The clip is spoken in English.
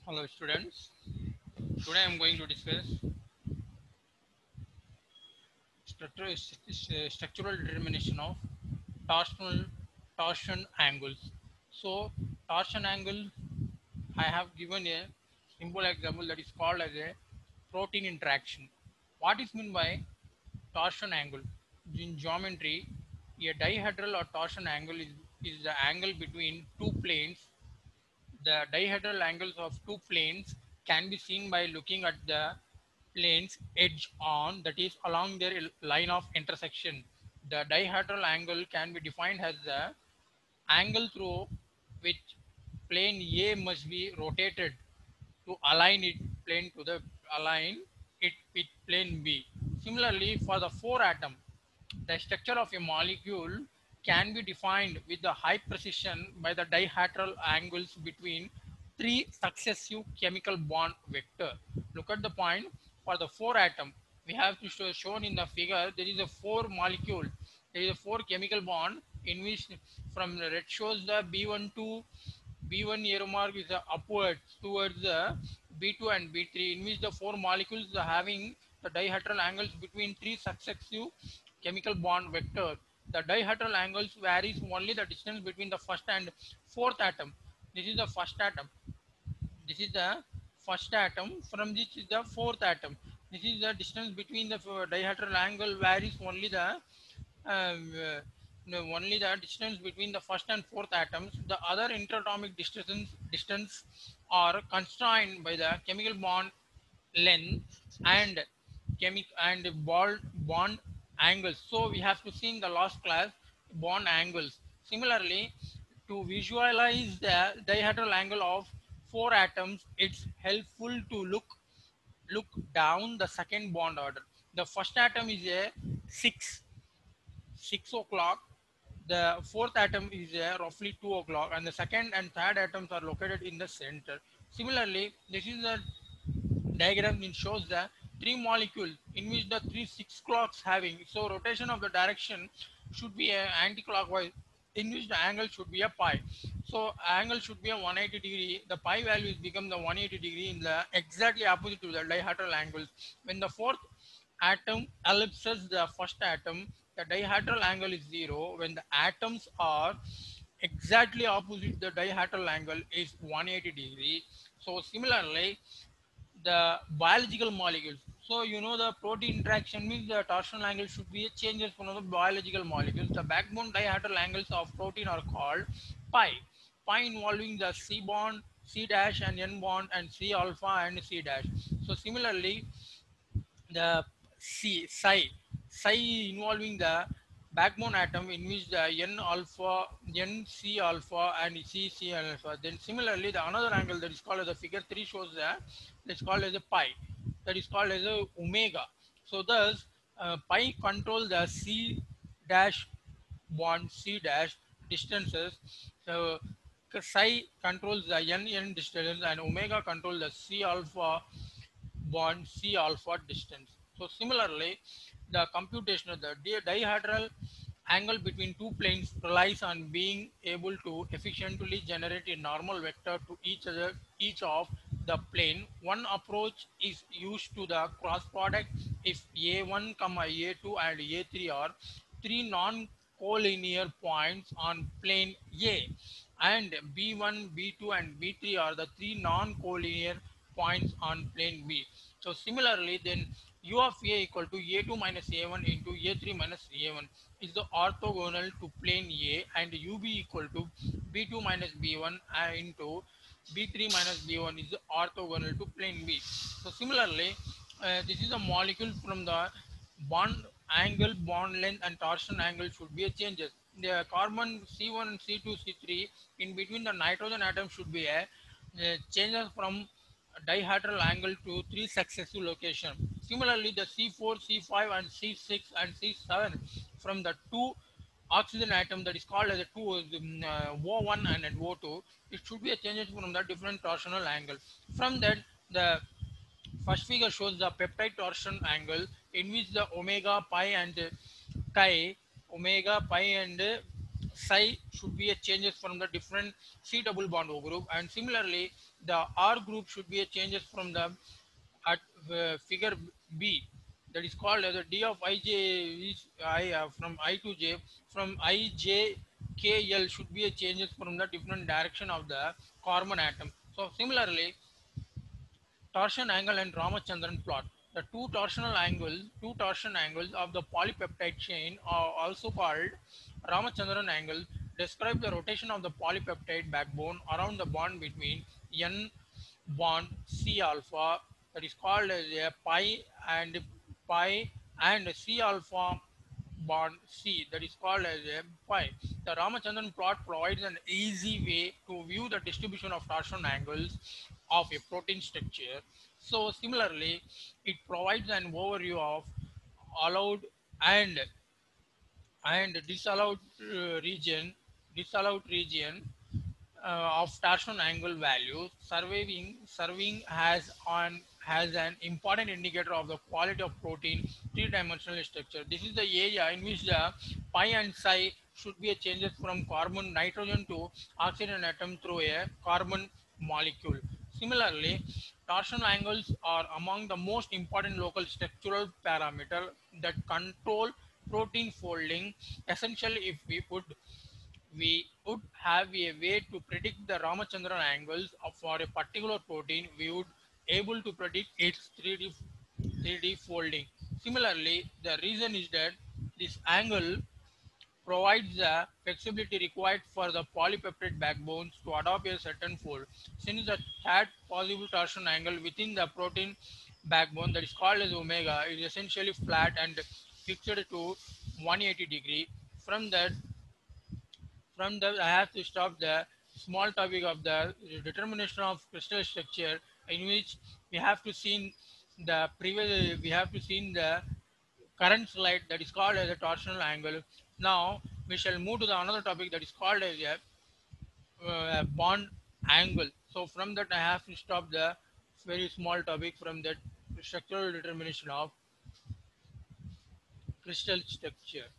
Hello students, today I am going to discuss structural determination of torsional torsion angles. So torsion angle, I have given a simple example that is called as a protein interaction. What is meant by torsion angle? In geometry, a dihedral or torsion angle is the angle between two planes. The dihedral angles of two planes can be seen by looking at the plane's edge on, that is, along their line of intersection. The dihedral angle can be defined as the angle through which plane A must be rotated to align it with plane B. Similarly, for the 4 atom, the structure of a molecule can be defined with the high precision by the dihedral angles between three successive chemical bond vector. Look at the point for the 4 atom. We have to shown in the figure there is a 4 molecule. There is a 4 chemical bond in which from the red shows the B1 to B1 arrow mark is upwards towards the B2 and B3 in which the 4 molecules are having the dihedral angles between three successive chemical bond vector. The dihedral angles varies only the distance between the first and fourth atom. This is the first atom. This is the first atom from which is the fourth atom. This is the distance between the dihedral angle varies only the distance between the first and fourth atoms. The other interatomic distance are constrained by the chemical bond length and bond angles. So we have to see in the last class bond angles. Similarly, to visualize the dihedral angle of four atoms, it's helpful to look down the second bond order. The first atom is a 6 o'clock. The fourth atom is roughly 2 o'clock, and the second and third atoms are located in the center. Similarly, this is the diagram which shows the three molecules in which the three 6 clocks having, so rotation of the direction should be a anti-clockwise in which the angle should be a pi. So angle should be a 180 degree. The pi values become the 180 degree in the exactly opposite to the dihedral angles. When the fourth atom ellipses the first atom, the dihedral angle is 0. When the atoms are exactly opposite, the dihedral angle is 180 degree. So similarly, the biological molecules. So you know the protein interaction means the torsional angle should be changes from the biological molecules. The backbone dihedral angles of protein are called pi. Pi involving the C bond, C dash and N bond and C alpha and C dash. So similarly, the psi involving the backbone atom in which the N alpha, N C alpha and C alpha. Then similarly, the another angle that is called as the figure 3 shows that's called as a pi, that is called as a omega. So thus, pi control the C dash bond C dash distances. So psi controls the N distance and omega controls the C alpha bond C alpha distance. So similarly, the computation of the dihedral angle between two planes relies on being able to efficiently generate a normal vector to each of the plane. One approach is used to the cross product if A1, A2 and A3 are three non-collinear points on plane A, and B1, B2 and B3 are the three non-collinear points on plane B. So similarly, then U of A equal to A2 minus A1 into A3 minus A1 is the orthogonal to plane A, and UB equal to B2 minus B1 into B3 minus B1 is orthogonal to plane B. So similarly, this is a molecule from the bond angle, bond length and torsion angle should be a changes. The carbon C1, C2, C3 in between the nitrogen atom should be a changes from dihedral angle to three successive location. Similarly, the C4, C5 and C6 and C7 from the two oxygen atom that is called as a two O1 and O2, it should be a changes from the different torsional angle. From that, the first figure shows the peptide torsion angle in which the omega pi and chi, omega pi and psi should be a changes from the different C double bond O group, and similarly the R group should be a changes from the at figure B, that is called as a D of ij is I from I to j, from I j k l should be a changes from the different direction of the carbon atom. So similarly torsion angle and Ramachandran plot. The two torsion angles of the polypeptide chain are also called Ramachandran angle, describe the rotation of the polypeptide backbone around the bond between N bond C alpha, that is called as a pi and C alpha bond C, that is called as a pi. The Ramachandran plot provides an easy way to view the distribution of torsion angles of a protein structure. So similarly, it provides an overview of allowed and disallowed region of torsion angle value. Serving has an important indicator of the quality of protein three-dimensional structure. This is the area in which the pi and psi should be a changes from carbon nitrogen to oxygen atom through a carbon molecule. Similarly, torsion angles are among the most important local structural parameter that control protein folding. Essentially, if we would have a way to predict the Ramachandran angles for a particular protein, we would able to predict its 3D folding. Similarly, the reason is that this angle provides the flexibility required for the polypeptide backbones to adopt a certain fold. Since the third possible torsion angle within the protein backbone, that is called as omega, is essentially flat and fixed to 180 degree. From that from the I have to stop the small topic of the determination of crystal structure, in which we have to see the current slide, that is called as a torsional angle. Now we shall move to the another topic, that is called as a bond angle. So from that I have to stop the very small topic from that structural determination of crystal structure.